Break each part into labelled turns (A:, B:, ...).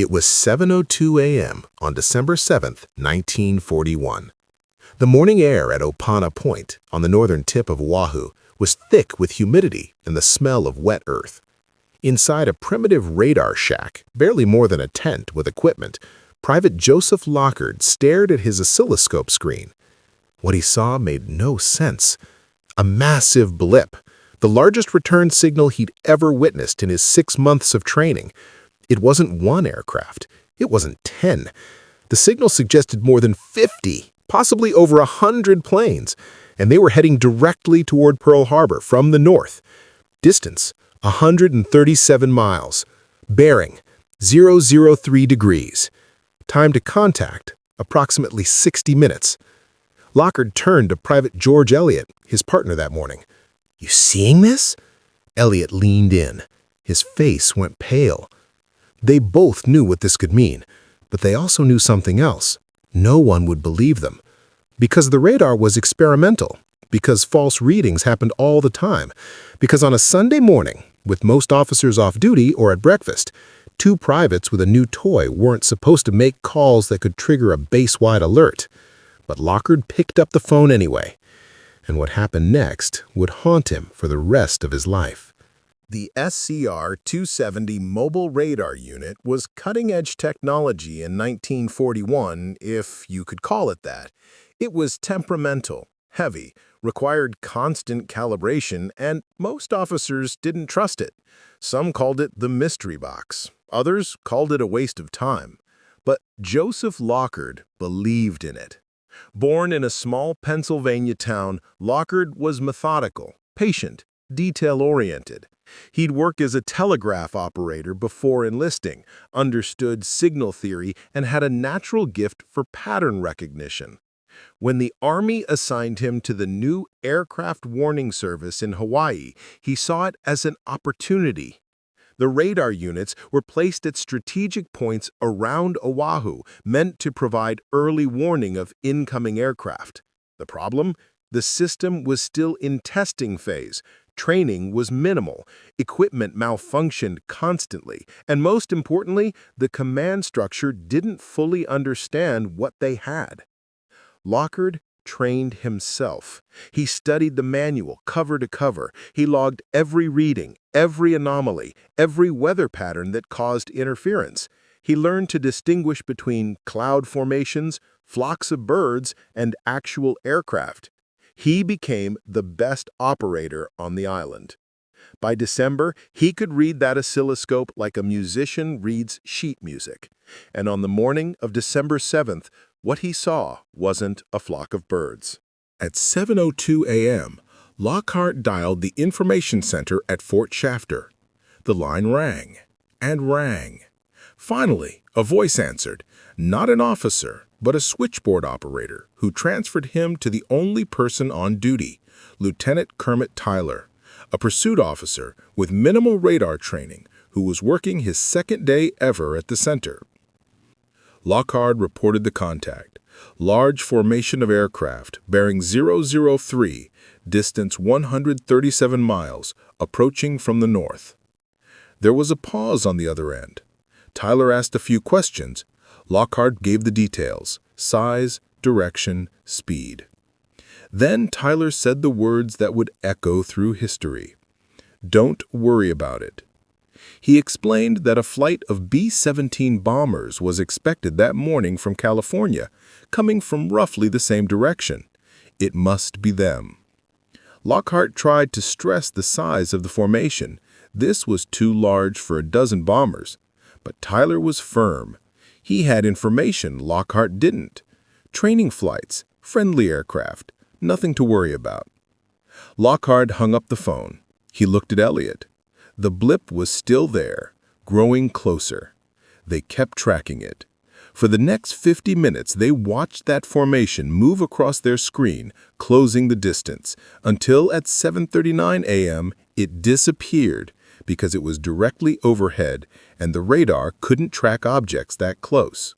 A: It was 7:02 a.m. on December 7th, 1941. The morning air at Opana Point, on the northern tip of Oahu, was thick with humidity and the smell of wet earth. Inside a primitive radar shack, barely more than a tent with equipment, Private Joseph Lockard stared at his oscilloscope screen. What he saw made no sense. A massive blip, the largest return signal he'd ever witnessed in his 6 months of training. It wasn't one aircraft. It wasn't 10. The signal suggested more than 50, possibly over 100 planes, and they were heading directly toward Pearl Harbor from the north. Distance, 137 miles. Bearing, 003 degrees. Time to contact, approximately 60 minutes. Lockard turned to Private George Elliott, his partner that morning. "You seeing this?" Elliott leaned in. His face went pale. They both knew what this could mean, but they also knew something else. No one would believe them. Because the radar was experimental, because false readings happened all the time, because on a Sunday morning, with most officers off duty or at breakfast, 2 privates with a new toy weren't supposed to make calls that could trigger a base-wide alert. But Lockard picked up the phone anyway, and what happened next would haunt him for the rest of his life. The SCR-270 Mobile Radar Unit was cutting-edge technology in 1941, if you could call it that. It was temperamental, heavy, required constant calibration, and most officers didn't trust it. Some called it the mystery box. Others called it a waste of time. But Joseph Lockard believed in it. Born in a small Pennsylvania town, Lockard was methodical, patient, detail-oriented. He'd worked as a telegraph operator before enlisting, understood signal theory, and had a natural gift for pattern recognition. When the Army assigned him to the new Aircraft Warning Service in Hawaii, he saw it as an opportunity. The radar units were placed at strategic points around Oahu, meant to provide early warning of incoming aircraft. The problem? The system was still in testing phase. Training was minimal, equipment malfunctioned constantly, and most importantly, the command structure didn't fully understand what they had. Lockard trained himself. He studied the manual cover to cover. He logged every reading, every anomaly, every weather pattern that caused interference. He learned to distinguish between cloud formations, flocks of birds, and actual aircraft. He became the best operator on the island. By December, he could read that oscilloscope like a musician reads sheet music. And on the morning of December 7th, what he saw wasn't a flock of birds. At 7:02 a.m., Lockhart dialed the information center at Fort Shafter. The line rang and rang. Finally, a voice answered, not an officer, but a switchboard operator who transferred him to the only person on duty, Lieutenant Kermit Tyler, a pursuit officer with minimal radar training who was working his 2nd day ever at the center. Lockard reported the contact. Large formation of aircraft bearing 003, distance 137 miles, approaching from the north. There was a pause on the other end. Tyler asked a few questions. Lockard gave the details: size, direction, speed. Then Tyler said the words that would echo through history. "Don't worry about it." He explained that a flight of B-17 bombers was expected that morning from California, coming from roughly the same direction. It must be them. Lockhart tried to stress the size of the formation. This was too large for a dozen bombers. But Tyler was firm. He had information Lockhart didn't. Training flights, friendly aircraft, nothing to worry about. Lockhart hung up the phone. He looked at Elliott. The blip was still there, growing closer. They kept tracking it. For the next 50 minutes, they watched that formation move across their screen, closing the distance, until at 7:39 a.m. it disappeared because it was directly overhead and the radar couldn't track objects that close.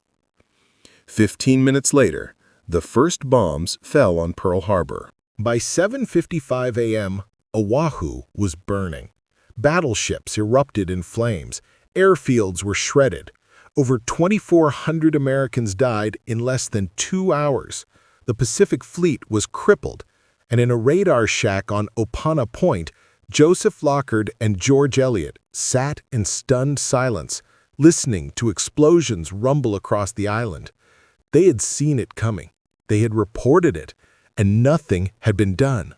A: 15 minutes later, the first bombs fell on Pearl Harbor. By 7:55 a.m., Oahu was burning. Battleships erupted in flames. Airfields were shredded. Over 2,400 Americans died in less than 2 hours. The Pacific Fleet was crippled, and in a radar shack on Opana Point, Joseph Lockard and George Elliott sat in stunned silence, listening to explosions rumble across the island. They had seen it coming. They had reported it, and nothing had been done.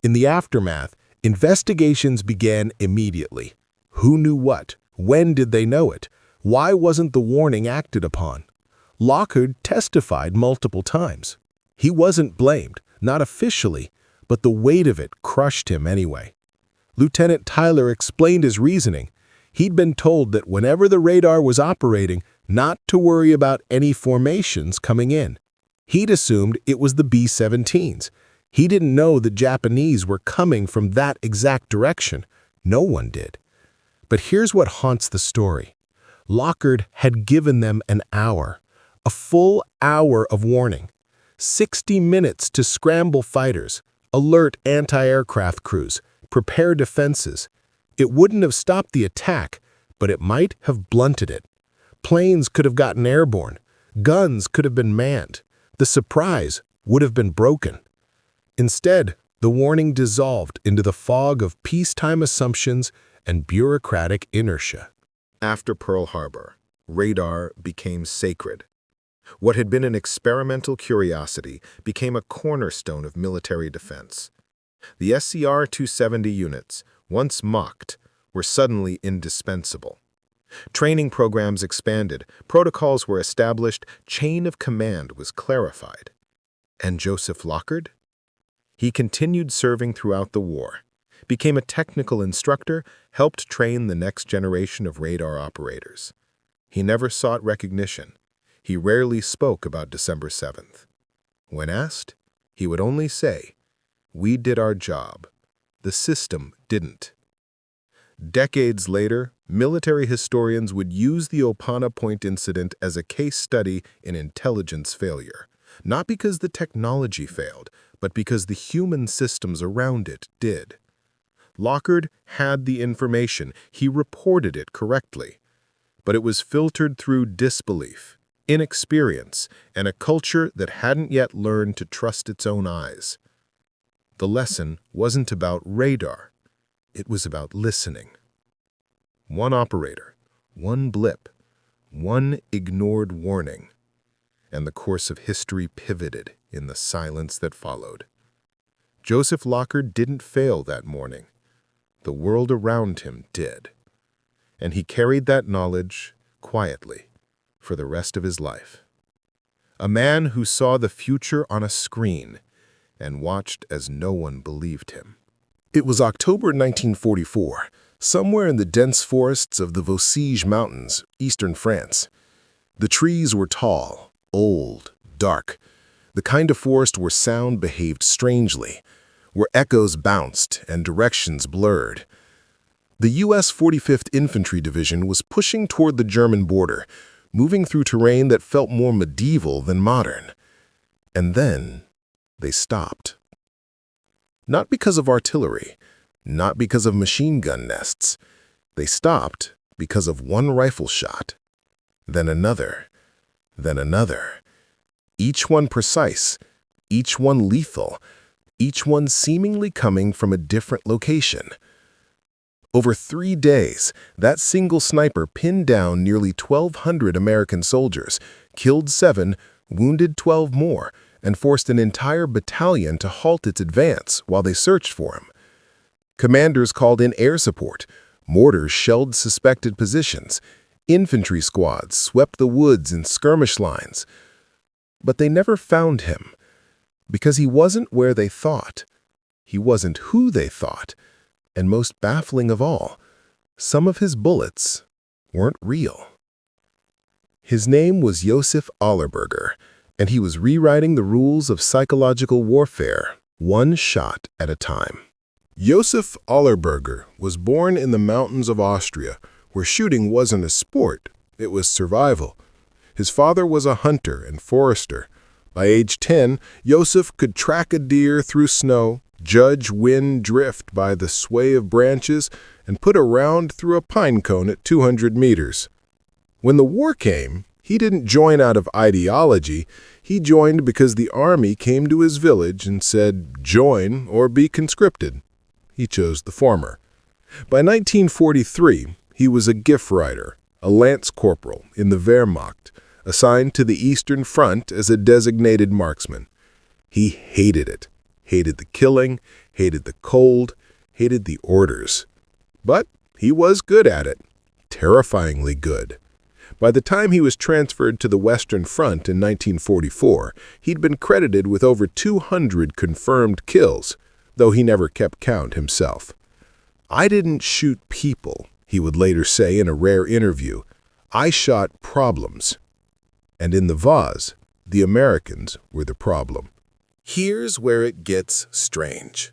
A: In the aftermath, investigations began immediately. Who knew what? When did they know it? Why wasn't the warning acted upon? Lockard testified multiple times. He wasn't blamed, not officially, but the weight of it crushed him anyway. Lieutenant Tyler explained his reasoning. He'd been told that whenever the radar was operating, not to worry about any formations coming in. He'd assumed it was the B-17s. He didn't know the Japanese were coming from that exact direction. No one did. But here's what haunts the story. Lockard had given them an hour, a full hour of warning. 60 minutes to scramble fighters, alert anti-aircraft crews, prepare defenses. It wouldn't have stopped the attack, but it might have blunted it. Planes could have gotten airborne. Guns could have been manned. The surprise would have been broken. Instead, the warning dissolved into the fog of peacetime assumptions and bureaucratic inertia. After Pearl Harbor, radar became sacred. What had been an experimental curiosity became a cornerstone of military defense. The SCR-270 units, once mocked, were suddenly indispensable. Training programs expanded, protocols were established, chain of command was clarified. And Joseph Lockard? He continued serving throughout the war, became a technical instructor, helped train the next generation of radar operators. He never sought recognition. He rarely spoke about December 7th. When asked, he would only say, "We did our job. The system didn't." Decades later, military historians would use the Opana Point incident as a case study in intelligence failure, not because the technology failed, but because the human systems around it did. Lockard had the information, he reported it correctly, but it was filtered through disbelief, inexperience, and a culture that hadn't yet learned to trust its own eyes. The lesson wasn't about radar, it was about listening. One operator, one blip, one ignored warning, and the course of history pivoted in the silence that followed. Joseph Lockard didn't fail that morning. The world around him did. And he carried that knowledge quietly for the rest of his life. A man who saw the future on a screen and watched as no one believed him. It was October 1944, somewhere in the dense forests of the Vosges Mountains, eastern France. The trees were tall, old, dark, the kind of forest where sound behaved strangely, where echoes bounced and directions blurred. The U.S. 45th Infantry Division was pushing toward the German border, moving through terrain that felt more medieval than modern. And then they stopped. Not because of artillery, not because of machine gun nests. They stopped because of one rifle shot, then another, each one precise, each one lethal, each one seemingly coming from a different location. Over 3 days, that single sniper pinned down nearly 1,200 American soldiers, killed 7, wounded 12 more, and forced an entire battalion to halt its advance while they searched for him. Commanders called in air support, mortars shelled suspected positions, infantry squads swept the woods in skirmish lines. But they never found him, because he wasn't where they thought. He wasn't who they thought. And most baffling of all, some of his bullets weren't real. His name was Josef Allerberger, and he was rewriting the rules of psychological warfare, one shot at a time. Josef Allerberger was born in the mountains of Austria, where shooting wasn't a sport, it was survival. His father was a hunter and forester. By age 10, Josef could track a deer through snow, judge wind drift by the sway of branches, and put a round through a pine cone at 200 meters.
B: When the war came, he didn't join out of ideology. He joined because the army came to his village and said, "Join or be conscripted." He chose the former. By 1943, he was a gift writer, a lance corporal in the Wehrmacht, assigned to the Eastern Front as a designated marksman. He hated it, hated the killing, hated the cold, hated the orders. But he was good at it, terrifyingly good. By the time he was transferred to the Western Front in 1944, he'd been credited with over 200 confirmed kills, though he never kept count himself. "I didn't shoot people," he would later say in a rare interview. "I shot problems." And in the vase, the Americans were the problem.
A: Here's where it gets strange.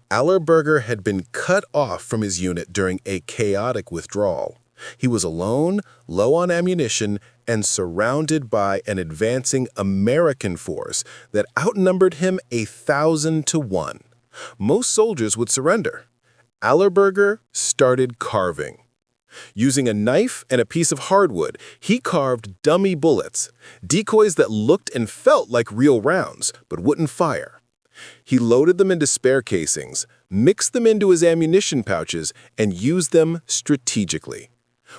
A: Allerberger had been cut off from his unit during a chaotic withdrawal. He was alone, low on ammunition, and surrounded by an advancing American force that outnumbered him 1,000 to 1. Most soldiers would surrender. Allerberger started carving. Using a knife and a piece of hardwood, he carved dummy bullets, decoys that looked and felt like real rounds, but wouldn't fire. He loaded them into spare casings, mixed them into his ammunition pouches, and used them strategically.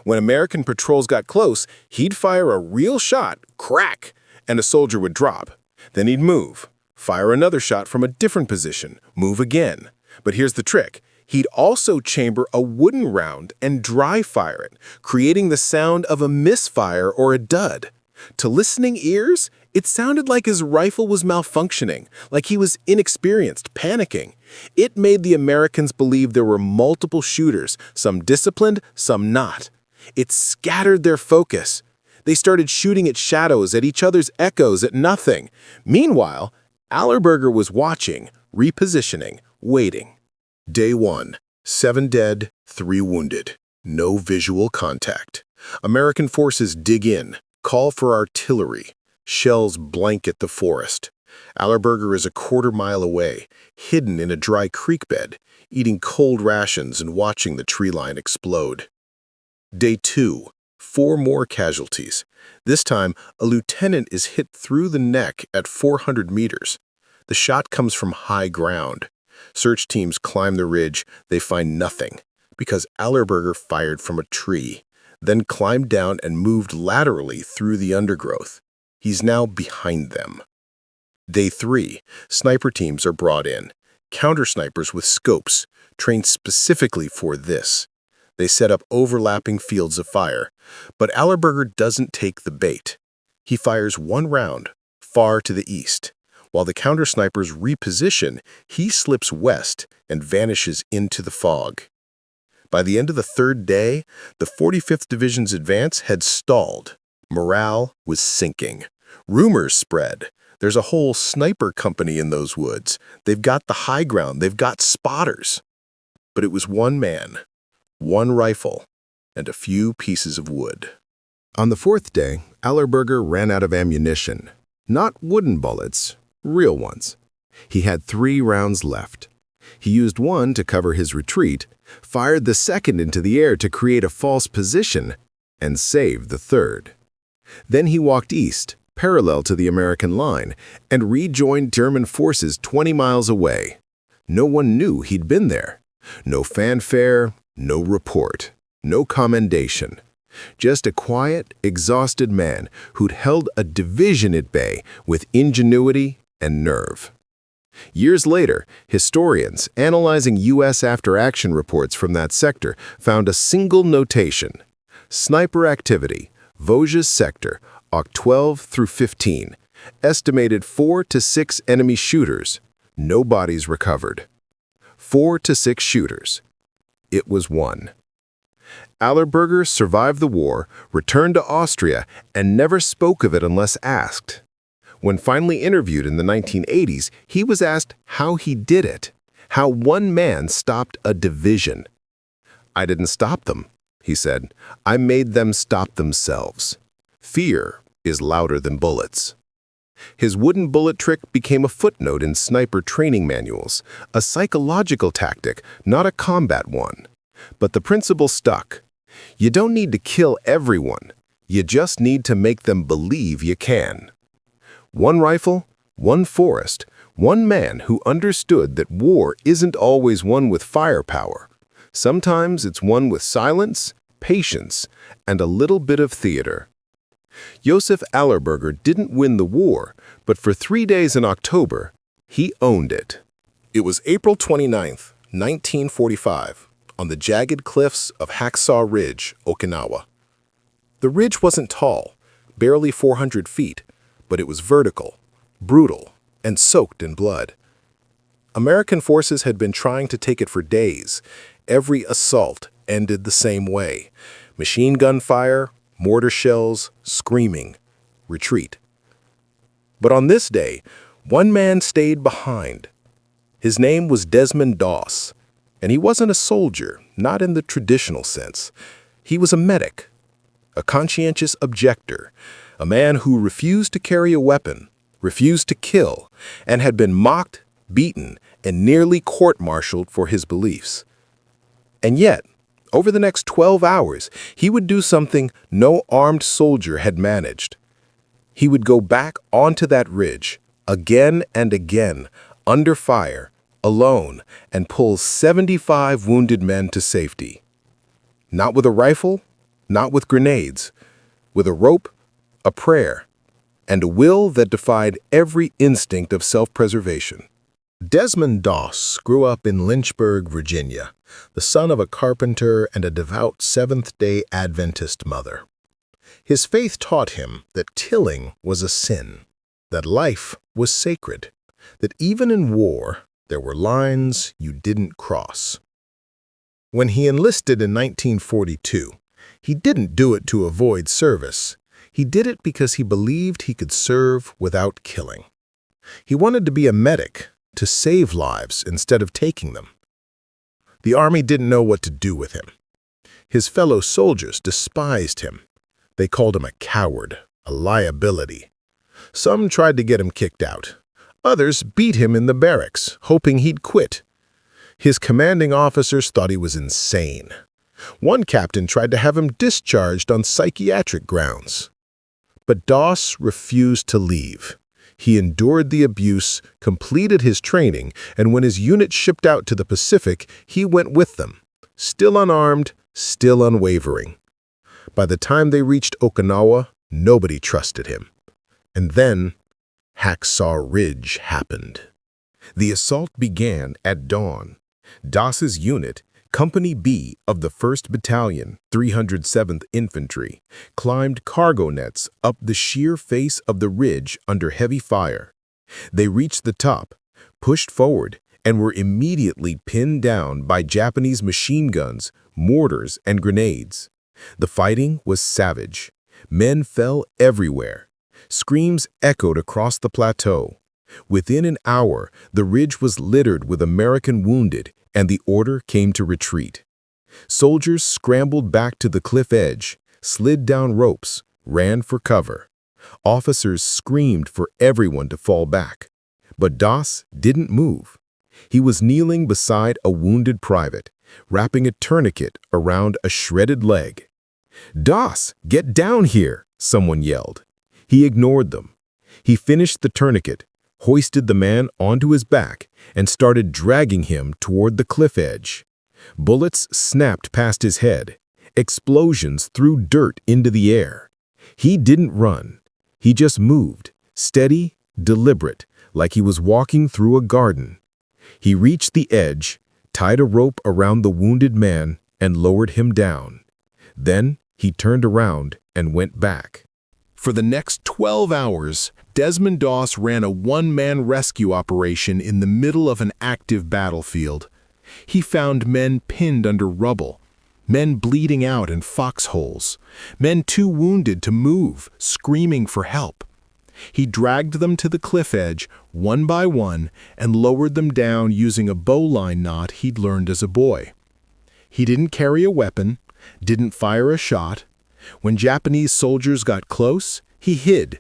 A: When American patrols got close, he'd fire a real shot, crack, and a soldier would drop. Then he'd move, fire another shot from a different position, move again. But here's the trick. He'd also chamber a wooden round and dry fire it, creating the sound of a misfire or a dud. To listening ears, it sounded like his rifle was malfunctioning, like he was inexperienced, panicking. It made the Americans believe there were multiple shooters, some disciplined, some not. It scattered their focus. They started shooting at shadows, at each other's echoes, at nothing. Meanwhile, Allerberger was watching, repositioning, waiting. Day 1. 7 dead, 3 wounded. No visual contact. American forces dig in, call for artillery. Shells blanket the forest. Allerberger is a quarter-mile away, hidden in a dry creek bed, eating cold rations and watching the tree line explode. Day 2. 4 more casualties. This time, a lieutenant is hit through the neck at 400 meters. The shot comes from high ground. Search teams climb the ridge. They find nothing, because Allerberger fired from a tree, then climbed down and moved laterally through the undergrowth. He's now behind them. Day 3. Sniper teams are brought in. Counter-snipers with scopes, trained specifically for this. They set up overlapping fields of fire, but Allerberger doesn't take the bait. He fires one round, far to the east. While the counter-snipers reposition, he slips west and vanishes into the fog. By the end of the 3rd day, the 45th Division's advance had stalled. Morale was sinking. Rumors spread. There's a whole sniper company in those woods. They've got the high ground. They've got spotters. But it was one man, one rifle, and a few pieces of wood. On the 4th day, Allerberger ran out of ammunition. Not wooden bullets, real ones. He had 3 rounds left. He used one to cover his retreat, fired the second into the air to create a false position, and saved the 3rd. Then he walked east, parallel to the American line, and rejoined German forces 20 miles away. No one knew he'd been there. No fanfare, no report, no commendation. Just a quiet, exhausted man who'd held a division at bay with ingenuity and nerve. Years later, historians analyzing U.S. after-action reports from that sector found a single notation: sniper activity, Vosges sector, Oct. 12 through 15, estimated 4 to 6 enemy shooters, no bodies recovered. 4 to 6 shooters. It was 1. Allerberger survived the war, returned to Austria, and never spoke of it unless asked. When finally interviewed in the 1980s, he was asked how he did it, how one man stopped a division. "I didn't stop them," he said. "I made them stop themselves. Fear is louder than bullets." His wooden bullet trick became a footnote in sniper training manuals, a psychological tactic, not a combat one. But the principle stuck. You don't need to kill everyone.
B: You just need to make them believe you can. One rifle, one forest, one man who understood that war isn't always won with firepower. Sometimes it's won with silence, patience, and a little bit of theater. Josef Allerberger didn't win the war, but for 3 days in October, he owned it. It was April 29th, 1945, on the jagged cliffs of Hacksaw Ridge, Okinawa. The ridge wasn't tall, barely 400 feet, but it was vertical, brutal, and soaked in blood. American forces had been trying to take it for days. Every assault ended the same way. Machine gun fire, mortar shells, screaming, retreat. But on this day, one man stayed behind. His name was Desmond Doss, and he wasn't a soldier, not in the traditional sense. He was a medic, a conscientious objector, a man who refused to carry a weapon, refused to kill, and had been mocked, beaten, and nearly court-martialed for his beliefs. And yet, over the next 12 hours, he would do something no armed soldier had managed. He would go back onto that ridge, again and again, under fire, alone, and pull 75 wounded men to safety. Not with a rifle, not with grenades, with a rope, a prayer, and a will that defied every instinct of self-preservation. Desmond Doss grew up in Lynchburg, Virginia, the son of a carpenter and a devout Seventh-day Adventist mother. His faith taught him that tilling was a sin, that life was sacred, that even in war there were lines you didn't cross. When he enlisted in 1942, he didn't do it to avoid service. He did it because he believed he could serve without killing. He wanted to be a medic, to save lives instead of taking them. The Army didn't know what to do with him. His fellow soldiers despised him. They called him a coward, a liability. Some tried to get him kicked out. Others beat him in the barracks, hoping he'd quit. His commanding officers thought he was insane. One captain tried to have him discharged on psychiatric grounds. But Doss refused to leave. He endured the abuse, completed his training, and when his unit shipped out to the Pacific, he went with them, still unarmed, still unwavering. By the time they reached Okinawa, nobody trusted him. And then, Hacksaw Ridge happened. The assault began at dawn. Doss's unit, Company B of the 1st Battalion, 307th Infantry, climbed cargo nets up the sheer face of the ridge under heavy fire. They reached the top, pushed forward, and were immediately pinned down by Japanese machine guns, mortars, and grenades. The fighting was savage. Men fell everywhere. Screams echoed across the plateau. Within an hour, the ridge was littered with American wounded, and the order came to retreat. Soldiers scrambled back to the cliff edge, slid down ropes, ran for cover. Officers screamed for everyone to fall back. But Doss didn't move. He was kneeling beside a wounded private, wrapping a tourniquet around a shredded leg. "Doss, get down here!" someone yelled. He ignored them. He finished the tourniquet, hoisted the man onto his back, and started dragging him toward the cliff edge. Bullets snapped past his head. Explosions threw dirt into the air. He didn't run. He just moved, steady, deliberate, like he was walking through a garden. He reached the edge, tied a rope around the wounded man, and lowered him down. Then he turned around and went back. For the next 12 hours, Desmond Doss ran a one-man rescue operation in the middle of an active battlefield. He found men pinned under rubble, men bleeding out in foxholes, men too wounded to move, screaming for help. He dragged them to the cliff edge, one by one, and lowered them down using a bowline knot he'd learned as a boy. He didn't carry a weapon, didn't fire a shot. When Japanese soldiers got close, he hid.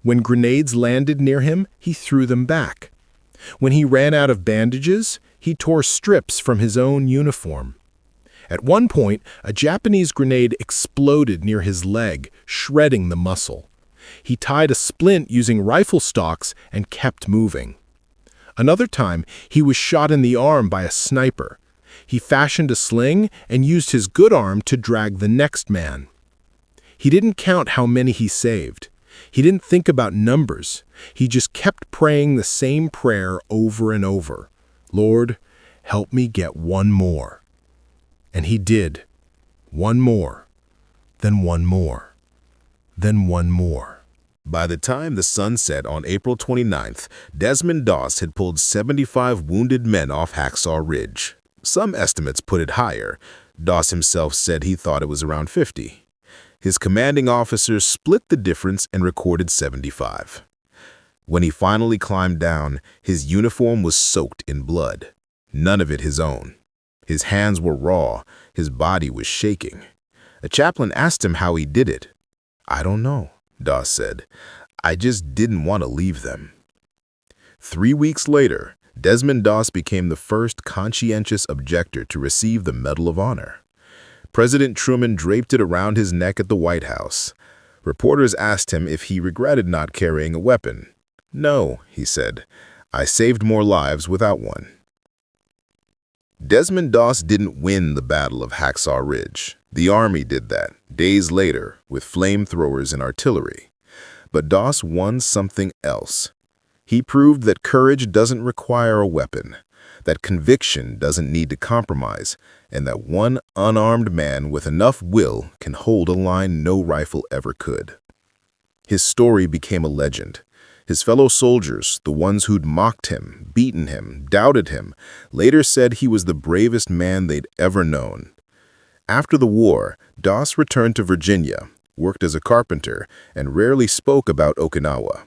B: When grenades landed near him, he threw them back. When he ran out of bandages, he tore strips from his own uniform. At one point, a Japanese grenade exploded near his leg, shredding the muscle. He tied a splint using rifle stocks and kept moving. Another time, he was shot in the arm by a sniper. He fashioned a sling and used his good arm to drag the next man. He didn't count how many he saved. He didn't think about numbers. He just kept praying the same prayer over and over. Lord, help me get one more. And he did. One more. Then one more. Then one more.
A: By the time the sun set on April 29th, Desmond Doss had pulled 75 wounded men off Hacksaw Ridge. Some estimates put it higher. Doss himself said he thought it was around 50. His commanding officers split the difference and recorded 75. When he finally climbed down, his uniform was soaked in blood. None of it his own. His hands were raw. His body was shaking. A chaplain asked him how he did it. "I don't know," Doss said. "I just didn't want to leave them." 3 weeks later, Desmond Doss became the first conscientious objector to receive the Medal of Honor. President Truman draped it around his neck at the White House. Reporters asked him if he regretted not carrying a weapon. "No," he said. "I saved more lives without one." Desmond Doss didn't win the Battle of Hacksaw Ridge. The Army did that, days later, with flamethrowers and artillery. But Doss won something else. He proved that courage doesn't require a weapon, that conviction doesn't need to compromise, and that one unarmed man with enough will can hold a line no rifle ever could. His story became a legend. His fellow soldiers, the ones who'd mocked him, beaten him, doubted him, later said he was the bravest man they'd ever known. After the war, Doss returned to Virginia, worked as a carpenter, and rarely spoke about Okinawa.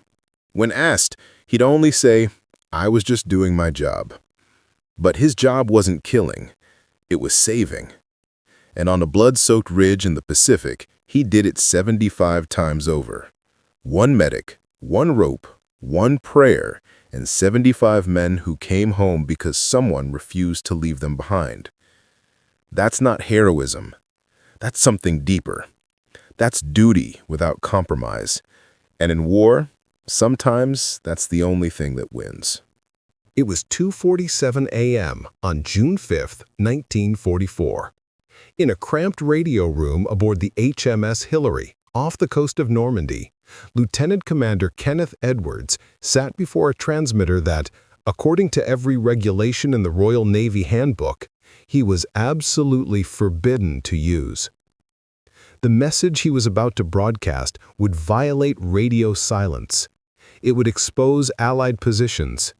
A: When asked, he'd only say, "I was just doing my job." But his job wasn't killing, it was saving. And on a blood-soaked ridge in the Pacific, he did it 75 times over. One medic, one rope, one prayer, and 75 men who came home because someone refused to leave them behind. That's not heroism. That's something deeper. That's duty without compromise. And in war, sometimes that's the only thing that wins.
B: It was 2:47 a.m. on June 5, 1944. In a cramped radio room aboard the HMS Hillary, off the coast of Normandy, Lieutenant Commander Kenneth Edwards sat before a transmitter that, according to every regulation in the Royal Navy Handbook, he was absolutely forbidden to use. The message he was about to broadcast would violate radio silence. It would expose Allied positions.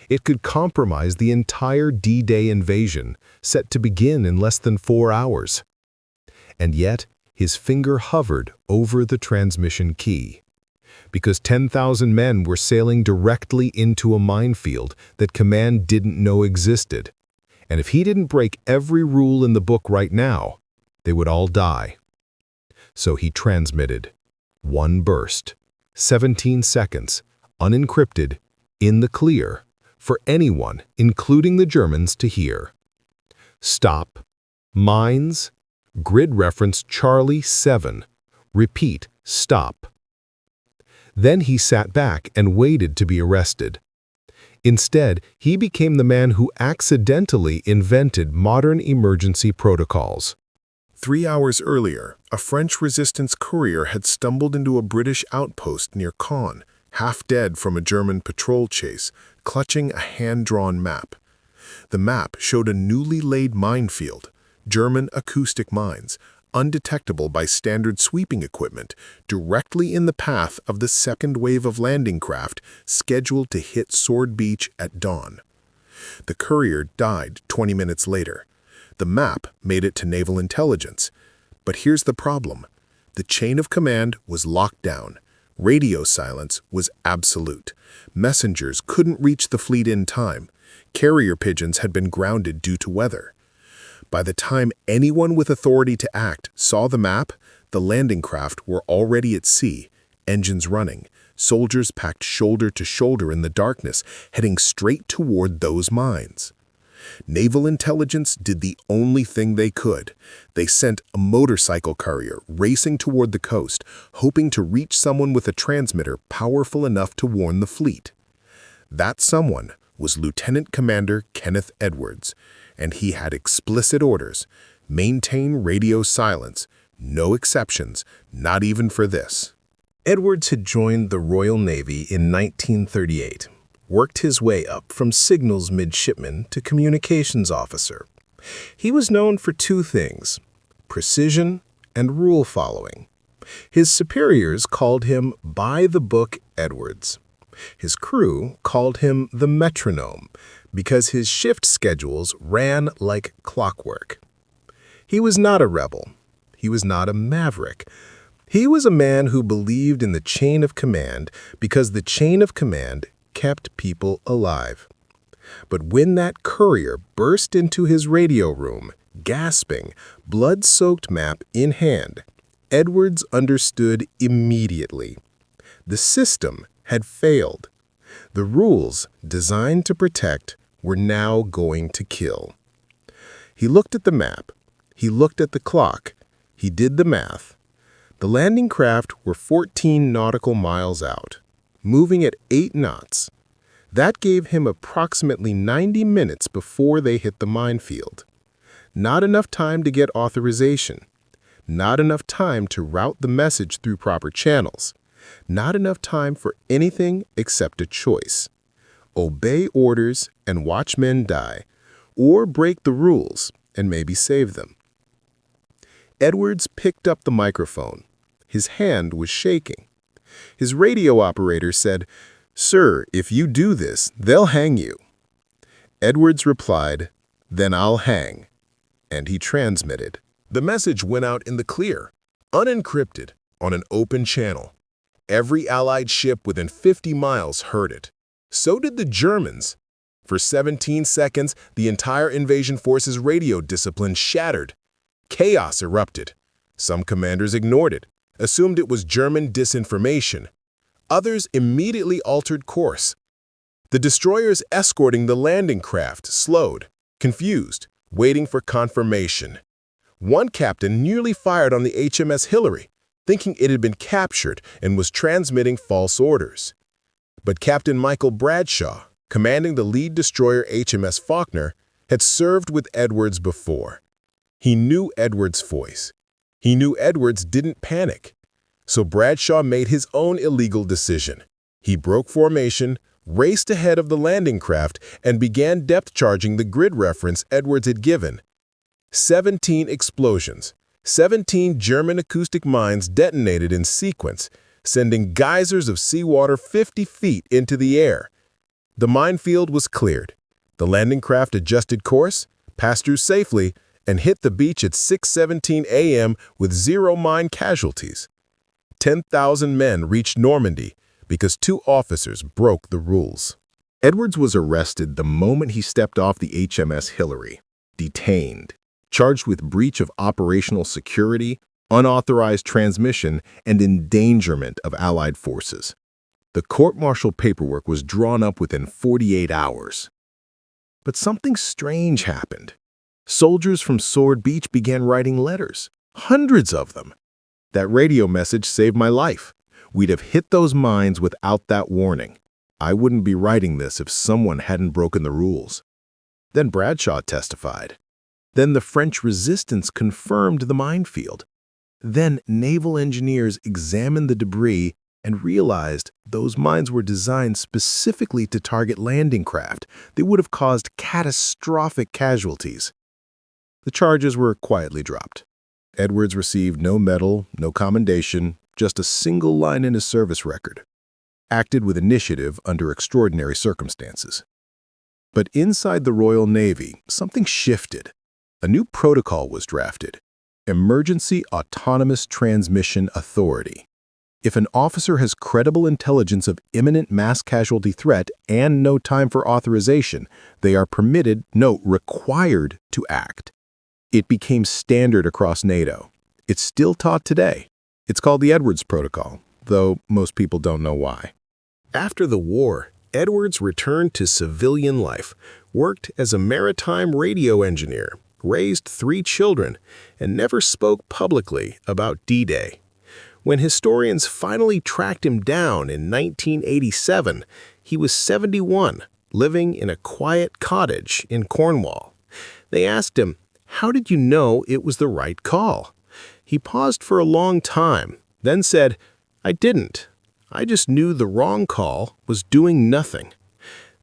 B: It could compromise the entire D-Day invasion, set to begin in less than 4 hours. And yet, his finger hovered over the transmission key. Because 10,000 men were sailing directly into a minefield that command didn't know existed. And if he didn't break every rule in the book right now, they would all die. So he transmitted. One burst. 17 seconds. Unencrypted. In the clear. For anyone, including the Germans, to hear. Stop. Mines. Grid reference Charlie 7. Repeat. Stop. Then he sat back and waited to be arrested. Instead, he became the man who accidentally invented modern emergency protocols.
C: 3 hours earlier, a French resistance courier had stumbled into a British outpost near Caen, half dead from a German patrol chase, clutching a hand-drawn map. The map showed a newly laid minefield, German acoustic mines, undetectable by standard sweeping equipment, directly in the path of the second wave of landing craft scheduled to hit Sword Beach at dawn. The courier died 20 minutes later. The map made it to naval intelligence. But here's the problem. The chain of command was locked down. Radio silence was absolute. Messengers couldn't reach the fleet in time. Carrier pigeons had been grounded due to weather. By the time anyone with authority to act saw the map, the landing craft were already at sea, engines running, soldiers packed shoulder to shoulder in the darkness, heading straight toward those mines. Naval intelligence did the only thing they could. They sent a motorcycle courier racing toward the coast, hoping to reach someone with a transmitter powerful enough to warn the fleet. That someone was Lieutenant Commander Kenneth Edwards, and he had explicit orders: maintain radio silence, no exceptions, not even for this.
A: Edwards had joined the Royal Navy in 1938, worked his way up from signals midshipman to communications officer. He was known for two things: precision and rule following. His superiors called him by-the-book Edwards. His crew called him the metronome because his shift schedules ran like clockwork. He was not a rebel. He was not a maverick. He was a man who believed in the chain of command because the chain of command kept people alive. But when that courier burst into his radio room, gasping, blood-soaked map in hand, Edwards understood immediately. The system had failed. The rules designed to protect were now going to kill. He looked at the map. He looked at the clock. He did the math. The landing craft were 14 nautical miles out, moving at 8 knots. That gave him approximately 90 minutes before they hit the minefield. Not enough time to get authorization. Not enough time to route the message through proper channels. Not enough time for anything except a choice: obey orders and watch men die, or break the rules and maybe save them. Edwards picked up the microphone. His hand was shaking. His radio operator said, "Sir, if you do this, they'll hang you." Edwards replied, "Then I'll hang." And he transmitted.
C: The message went out in the clear, unencrypted, on an open channel. Every Allied ship within 50 miles heard it. So did the Germans. For 17 seconds, the entire invasion force's radio discipline shattered. Chaos erupted. Some commanders ignored it, assumed it was German disinformation. Others immediately altered course. The destroyers escorting the landing craft slowed, confused, waiting for confirmation. One captain nearly fired on the HMS Hillary, thinking it had been captured and was transmitting false orders. But Captain Michael Bradshaw, commanding the lead destroyer HMS Faulkner, had served with Edwards before. He knew Edwards' voice. He knew Edwards didn't panic. So Bradshaw made his own illegal decision. He broke formation, raced ahead of the landing craft, and began depth charging the grid reference Edwards had given. 17 explosions. 17 German acoustic mines detonated in sequence, sending geysers of seawater 50 feet into the air. The minefield was cleared. The landing craft adjusted course, passed through safely, and hit the beach at 6:17 a.m. with 0 mine casualties. 10,000 men reached Normandy because 2 officers broke the rules.
A: Edwards was arrested the moment he stepped off the HMS Hillary, detained, charged with breach of operational security, unauthorized transmission, and endangerment of Allied forces. The court-martial paperwork was drawn up within 48 hours. But something strange happened. Soldiers from Sword Beach began writing letters, hundreds of them. That radio message saved my life. We'd have hit those mines without that warning. I wouldn't be writing this if someone hadn't broken the rules. Then Bradshaw testified. Then the French resistance confirmed the minefield. Then naval engineers examined the debris and realized those mines were designed specifically to target landing craft. They would have caused catastrophic casualties. The charges were quietly dropped. Edwards received no medal, no commendation, just a single line in his service record. Acted with initiative under extraordinary circumstances. But inside the Royal Navy, something shifted. A new protocol was drafted: Emergency Autonomous Transmission Authority. If an officer has credible intelligence of imminent mass casualty threat and no time for authorization, they are permitted, no, required to act. It became standard across NATO. It's still taught today. It's called the Edwards Protocol, though most people don't know why. After the war, Edwards returned to civilian life, worked as a maritime radio engineer, raised 3 children, and never spoke publicly about D-Day. When historians finally tracked him down in 1987, he was 71, living in a quiet cottage in Cornwall. They asked him, "How did you know it was the right call?" He paused for a long time, then said, "I didn't. I just knew the wrong call was doing nothing."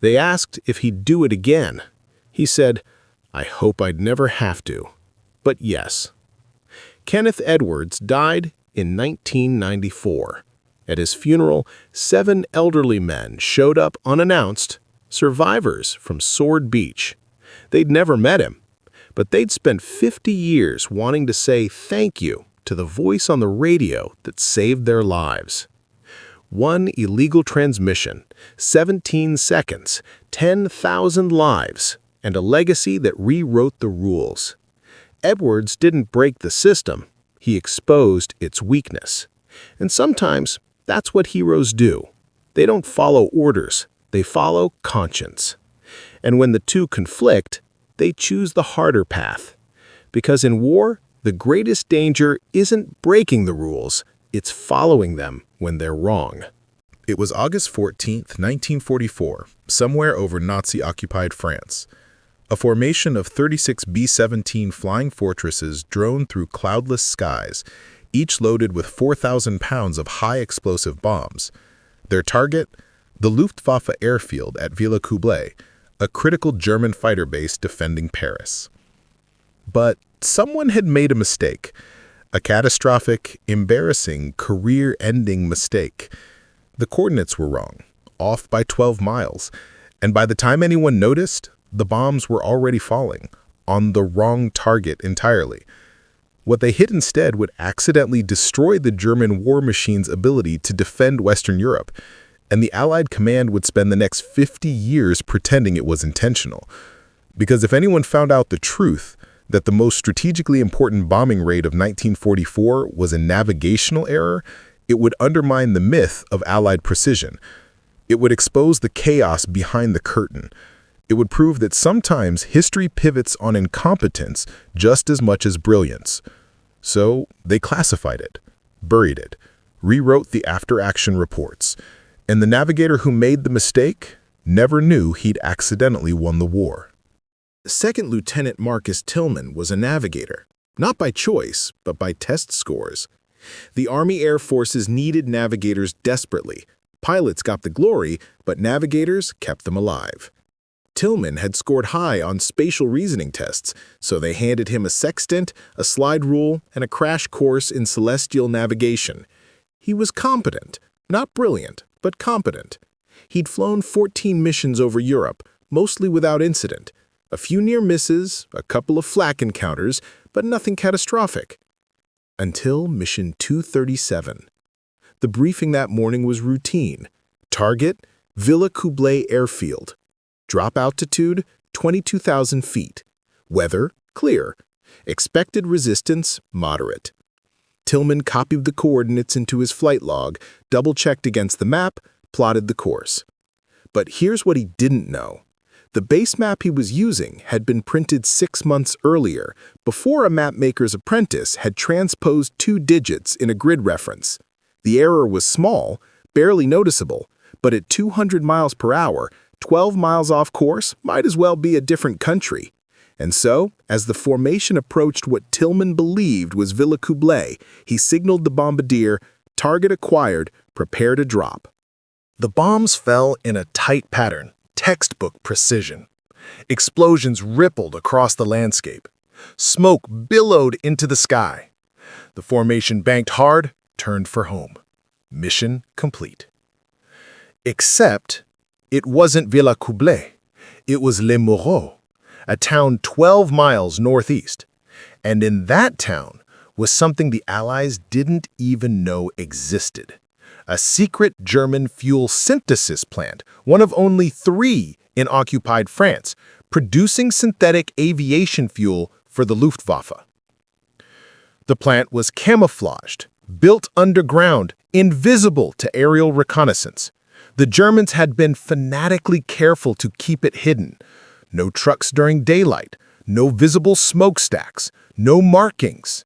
A: They asked if he'd do it again. He said, "I hope I'd never have to." But yes. Kenneth Edwards died in 1994. At his funeral, 7 elderly men showed up unannounced, survivors from Sword Beach. They'd never met him, but they'd spent 50 years wanting to say thank you to the voice on the radio that saved their lives. 1 illegal transmission, 17 seconds, 10,000 lives, and a legacy that rewrote the rules. Edwards didn't break the system, he exposed its weakness. And sometimes, that's what heroes do. They don't follow orders, they follow conscience. And when the two conflict, they choose the harder path. Because in war, the greatest danger isn't breaking the rules, it's following them when they're wrong.
B: It was August 14, 1944, somewhere over Nazi-occupied France. A formation of 36 B-17 flying fortresses droned through cloudless skies, each loaded with 4,000 pounds of high-explosive bombs. Their target? The Luftwaffe airfield at Villers-Cotterêts, a critical German fighter base defending Paris. But someone had made a mistake. A catastrophic, embarrassing, career-ending mistake. The coordinates were wrong, off by 12 miles, and by the time anyone noticed, the bombs were already falling, on the wrong target entirely. What they hit instead would accidentally destroy the German war machine's ability to defend Western Europe, and the Allied command would spend the next 50 years pretending it was intentional. Because if anyone found out the truth, that the most strategically important bombing raid of 1944 was a navigational error, it would undermine the myth of Allied precision. It would expose the chaos behind the curtain. It would prove that sometimes history pivots on incompetence just as much as brilliance. So they classified it, buried it, rewrote the after-action reports, and the navigator who made the mistake never knew he'd accidentally won the war.
A: Second Lieutenant Marcus Tillman was a navigator, not by choice, but by test scores. The Army Air Forces needed navigators desperately. Pilots got the glory, but navigators kept them alive. Tillman had scored high on spatial reasoning tests, so they handed him a sextant, a slide rule, and a crash course in celestial navigation. He was competent, not brilliant, but competent. He'd flown 14 missions over Europe, mostly without incident. A few near misses, a couple of flak encounters, but nothing catastrophic. Until mission 237. The briefing that morning was routine. Target, Villers-Cotterêts airfield. Drop altitude, 22,000 feet. Weather, clear. Expected resistance, moderate. Tillman copied the coordinates into his flight log, double-checked against the map, plotted the course. But here's what he didn't know. The base map he was using had been printed 6 months earlier, before a mapmaker's apprentice had transposed 2 digits in a grid reference. The error was small, barely noticeable, but at 200 miles per hour, 12 miles off course might as well be a different country. And so, as the formation approached what Tillman believed was Villers-Cotterêts, he signaled the bombardier, "Target acquired, prepare to drop." The bombs fell in a tight pattern, textbook precision. Explosions rippled across the landscape. Smoke billowed into the sky. The formation banked hard, turned for home. Mission complete. Except, it wasn't Villers-Cotterêts. It was Les Mureaux, a town 12 miles northeast. And in that town was something the Allies didn't even know existed. A secret German fuel synthesis plant, one of only 3 in occupied France, producing synthetic aviation fuel for the Luftwaffe. The plant was camouflaged, built underground, invisible to aerial reconnaissance.
C: The Germans had been fanatically careful to keep it hidden. No trucks during daylight, no visible smokestacks, no markings.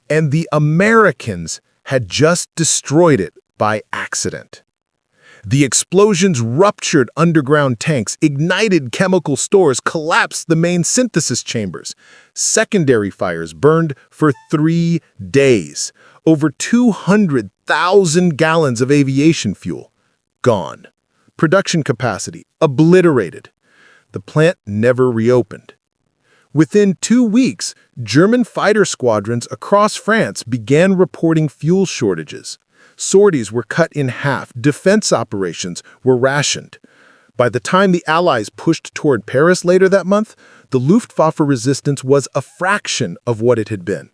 C: And the Americans had just destroyed it by accident. The explosions ruptured underground tanks, ignited chemical stores, collapsed the main synthesis chambers. Secondary fires burned for 3 days. Over 200,000 gallons of aviation fuel gone. Production capacity obliterated. The plant never reopened. Within 2 weeks, German fighter squadrons across France began reporting fuel shortages. Sorties were cut in half. Defense operations were rationed. By the time the Allies pushed toward Paris later that month, the Luftwaffe resistance was a fraction of what it had been.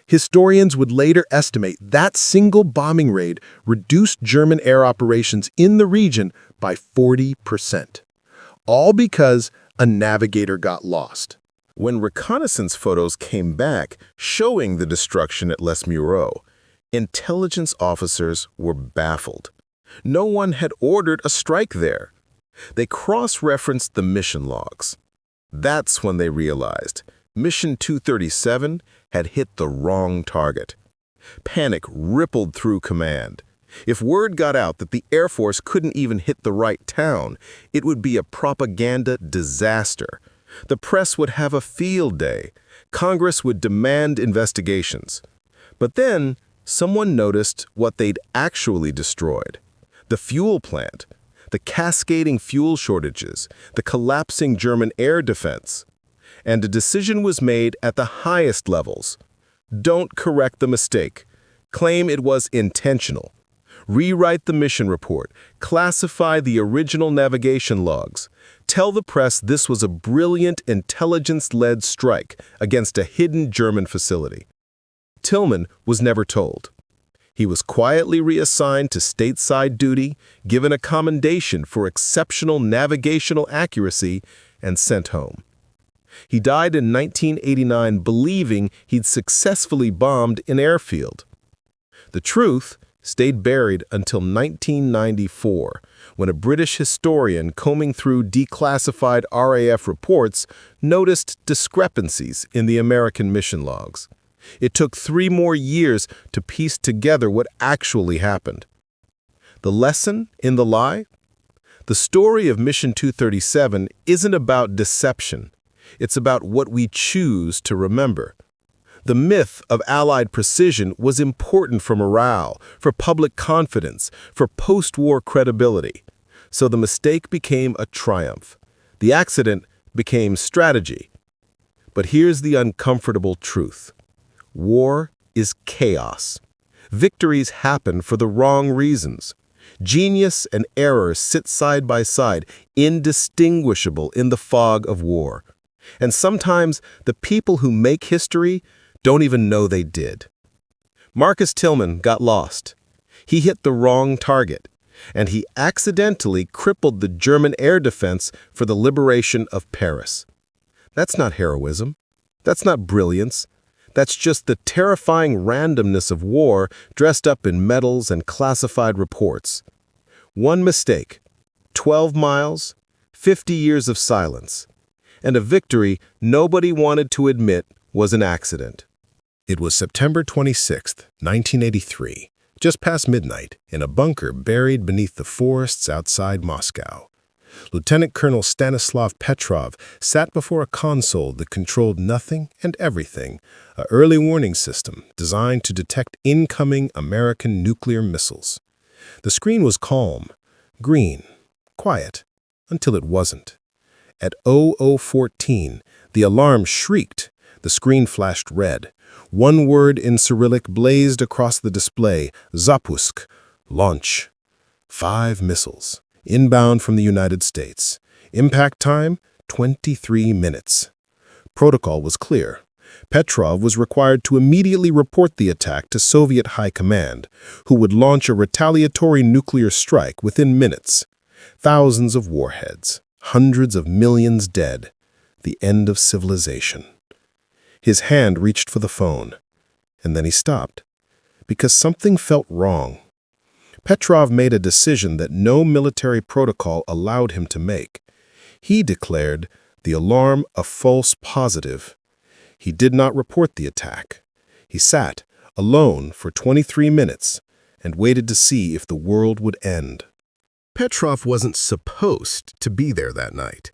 C: Historians would later estimate that single bombing raid reduced German air operations in the region by 40%. All because a navigator got lost.
B: When reconnaissance photos came back showing the destruction at Les Mureaux, intelligence officers were baffled. No one had ordered a strike there. They cross-referenced the mission logs. That's when they realized Mission 237 had hit the wrong target. Panic rippled through command. If word got out that the Air Force couldn't even hit the right town, it would be a propaganda disaster. The press would have a field day. Congress would demand investigations. But then, someone noticed what they'd actually destroyed. The fuel plant, the cascading fuel shortages, the collapsing German air defense. And a decision was made at the highest levels. Don't correct the mistake. Claim it was intentional. Rewrite the mission report. Classify the original navigation logs. Tell the press this was a brilliant intelligence-led strike against a hidden German facility. Tillman was never told. He was quietly reassigned to stateside duty, given a commendation for exceptional navigational accuracy, and sent home. He died in 1989 believing he'd successfully bombed an airfield. The truth stayed buried until 1994, when a British historian combing through declassified RAF reports noticed discrepancies in the American mission logs. It took 3 more years to piece together what actually happened. The lesson in the lie? The story of Mission 237 isn't about deception. It's about what we choose to remember. The myth of Allied precision was important for morale, for public confidence, for post-war credibility. So the mistake became a triumph. The accident became strategy. But here's the uncomfortable truth. War is chaos. Victories happen for the wrong reasons. Genius and error sit side by side, indistinguishable in the fog of war. And sometimes the people who make history don't even know they did. Marcus Tillman got lost. He hit the wrong target, and he accidentally crippled the German air defense for the liberation of Paris. That's not heroism. That's not brilliance. That's just the terrifying randomness of war dressed up in medals and classified reports. One mistake, 12 miles, 50 years of silence, and a victory nobody wanted to admit was an accident.
C: It was September 26, 1983, just past midnight, in a bunker buried beneath the forests outside Moscow. Lieutenant Colonel Stanislav Petrov sat before a console that controlled nothing and everything, an early warning system designed to detect incoming American nuclear missiles. The screen was calm, green, quiet, until it wasn't. At 00:14, the alarm shrieked. The screen flashed red. One word in Cyrillic blazed across the display, Zapusk, launch. 5 missiles, inbound from the United States. Impact time, 23 minutes. Protocol was clear. Petrov was required to immediately report the attack to Soviet High Command, who would launch a retaliatory nuclear strike within minutes. Thousands of warheads, hundreds of millions dead. The end of civilization. His hand reached for the phone, and then he stopped, because something felt wrong. Petrov made a decision that no military protocol allowed him to make. He declared the alarm a false positive. He did not report the attack. He sat, alone, for 23 minutes and waited to see if the world would end.
D: Petrov wasn't supposed to be there that night.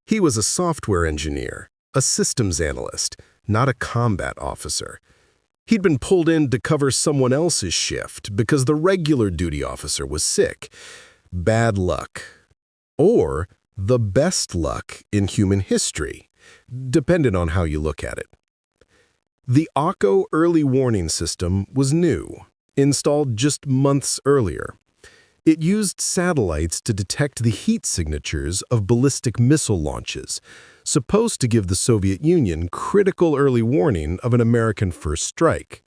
D: He was a software engineer, a systems analyst, not a combat officer. He'd been pulled in to cover someone else's shift because the regular duty officer was sick. Bad luck. Or the best luck in human history, depending on how you look at it. The ACO early warning system was new, installed just months earlier. It used satellites to detect the heat signatures of ballistic missile launches, supposed to give the Soviet Union critical early warning of an American first strike.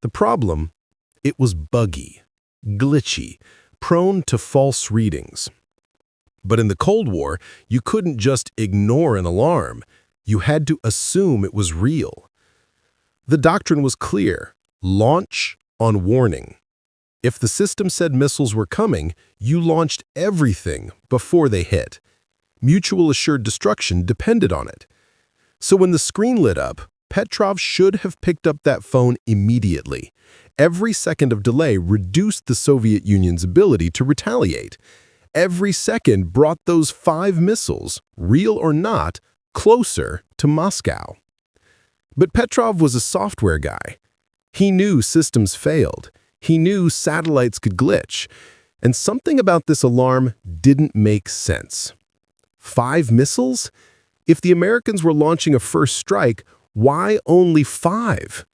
D: The problem? It was buggy, glitchy, prone to false readings. But in the Cold War, you couldn't just ignore an alarm. You had to assume it was real. The doctrine was clear: launch on warning. If the system said missiles were coming, you launched everything before they hit. Mutual assured destruction depended on it. So when the screen lit up, Petrov should have picked up that phone immediately. Every second of delay reduced the Soviet Union's ability to retaliate. Every second brought those 5 missiles, real or not, closer to Moscow. But Petrov was a software guy. He knew systems failed. He knew satellites could glitch. And something about this alarm didn't make sense. 5 missiles? If the Americans were launching a first strike, why only 5?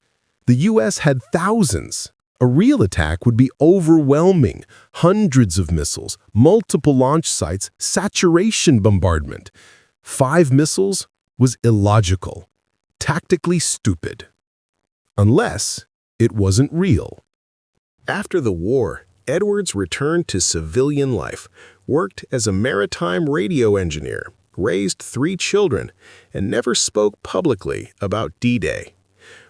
D: The U.S. had thousands. A real attack would be overwhelming. Hundreds of missiles, multiple launch sites, saturation bombardment. 5 missiles was illogical, tactically stupid. Unless it wasn't real. After the war, Edwards returned to civilian life, worked as a maritime radio engineer, raised 3 children, and never spoke publicly about D-Day.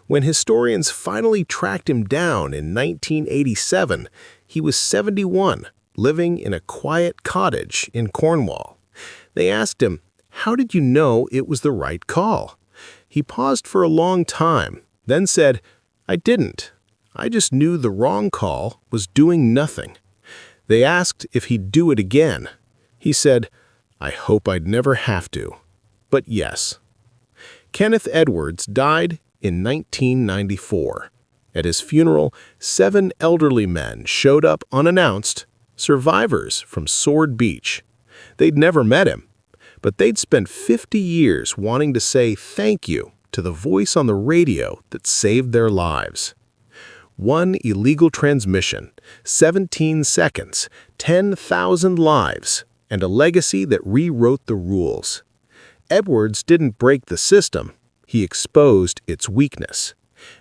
D: When historians finally tracked him down in 1987, he was 71, living in a quiet cottage in Cornwall. They asked him, "How did you know it was the right call?" He paused for a long time, then said, "I didn't. I just knew the wrong call was doing nothing." They asked if he'd do it again. He said, "I hope I'd never have to." But yes. Kenneth Edwards died in 1994. At his funeral, 7 elderly men showed up unannounced, survivors from Sword Beach. They'd never met him, but they'd spent 50 years wanting to say thank you to the voice on the radio that saved their lives. 1 illegal transmission, 17 seconds, 10,000 lives, and a legacy that rewrote the rules. Edwards didn't break the system, he exposed its weakness.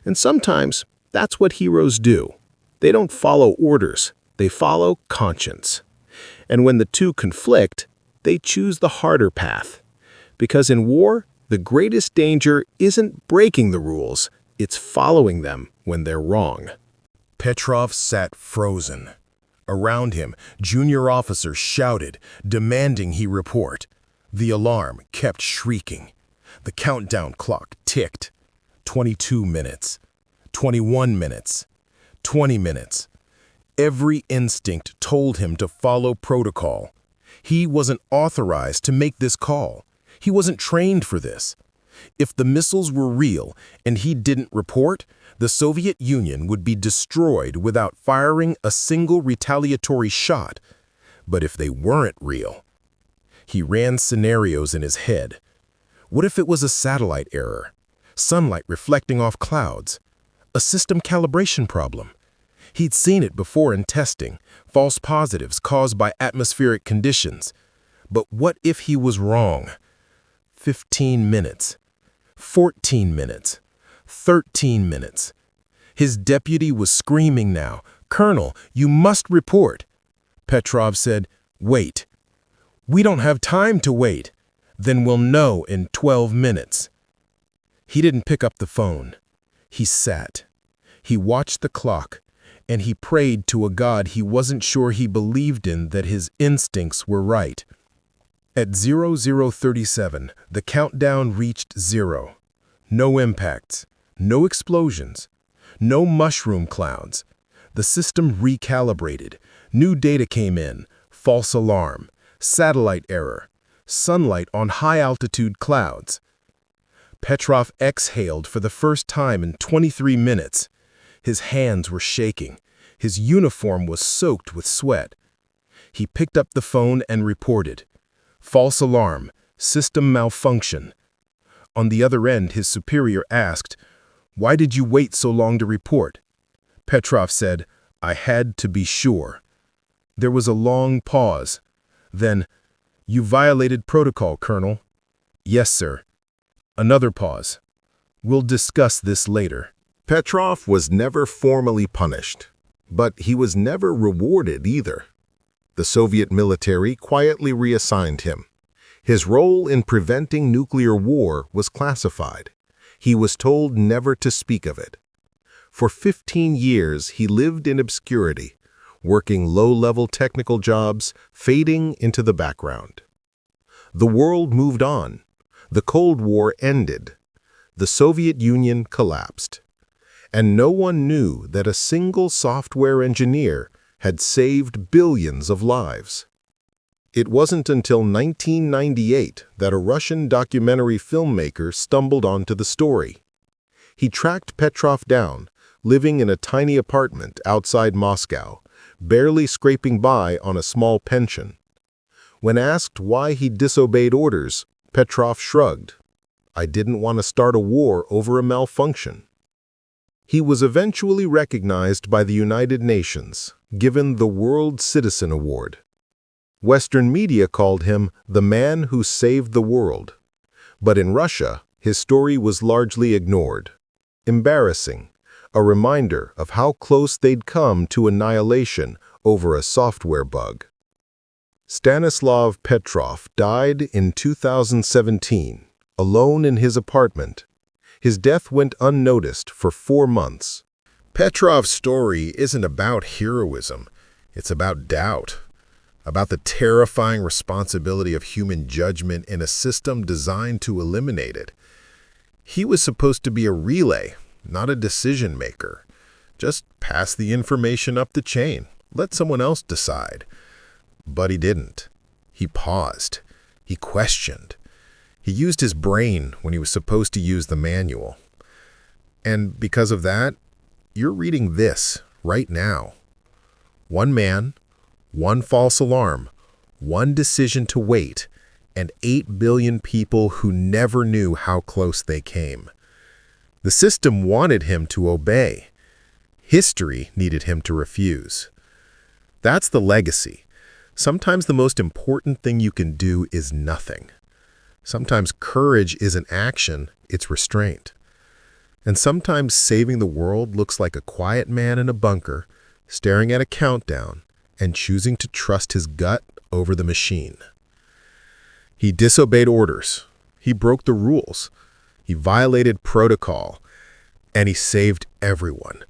D: And sometimes that's what heroes do. They don't follow orders, they follow conscience. And when the two conflict, they choose the harder path. Because in war, the greatest danger isn't breaking the rules, it's following them when they're wrong.
B: Petrov sat frozen. Around him, junior officers shouted, demanding he report. The alarm kept shrieking. The countdown clock ticked. 22 minutes. 21 minutes. 20 minutes. Every instinct told him to follow protocol. He wasn't authorized to make this call. He wasn't trained for this. If the missiles were real and he didn't report, the Soviet Union would be destroyed without firing a single retaliatory shot. But if they weren't real, he ran scenarios in his head. What if it was a satellite error? Sunlight reflecting off clouds? A system calibration problem? He'd seen it before in testing, false positives caused by atmospheric conditions. But what if he was wrong? 15 minutes. 14 minutes. 13 minutes. His deputy was screaming now, "Colonel, you must report." Petrov said, "Wait. We don't have time to wait. Then we'll know in 12 minutes. He didn't pick up the phone. He sat. He watched the clock. and he prayed to a God he wasn't sure he believed in that his instincts were right. At 0037, the countdown reached 0. No impacts, no explosions, no mushroom clouds. The system recalibrated. New data came in. False alarm, satellite error, sunlight on high-altitude clouds. Petrov exhaled for the first time in 23 minutes. His hands were shaking. His uniform was soaked with sweat. He picked up the phone and reported. False alarm, system malfunction. On the other end, his superior asked, "Why did you wait so long to report?" Petrov said, "I had to be sure." There was a long pause. Then, "You violated protocol, Colonel." "Yes, sir." Another pause. "We'll discuss this later."
A: Petrov was never formally punished, but he was never rewarded either. The Soviet military quietly reassigned him. His role in preventing nuclear war was classified. He was told never to speak of it. For 15 years, he lived in obscurity, working low-level technical jobs, fading into the background. The world moved on. The Cold War ended. The Soviet Union collapsed. And no one knew that a single software engineer had saved billions of lives. It wasn't until 1998 that a Russian documentary filmmaker stumbled onto the story. He tracked Petrov down, living in a tiny apartment outside Moscow, barely scraping by on a small pension. When asked why he disobeyed orders, Petrov shrugged. "I didn't want to start a war over a malfunction." He was eventually recognized by the United Nations, given the World Citizen Award. Western media called him the man who saved the world. But in Russia, his story was largely ignored. Embarrassing, a reminder of how close they'd come to annihilation over a software bug. Stanislav Petrov died in 2017, alone in his apartment. His death went unnoticed for 4 months.
C: Petrov's story isn't about heroism. It's about doubt, about the terrifying responsibility of human judgment in a system designed to eliminate it. He was supposed to be a relay, not a decision maker. Just pass the information up the chain. Let someone else decide. But he didn't. He paused. He questioned. He used his brain when he was supposed to use the manual. And because of that, you're reading this right now. One man, one false alarm, one decision to wait, and 8 billion people who never knew how close they came. The system wanted him to obey. History needed him to refuse. That's the legacy. Sometimes the most important thing you can do is nothing. Sometimes courage isn't action, it's restraint. And sometimes saving the world looks like a quiet man in a bunker, staring at a countdown and choosing to trust his gut over the machine. He disobeyed orders. He broke the rules. He violated protocol. And he saved everyone.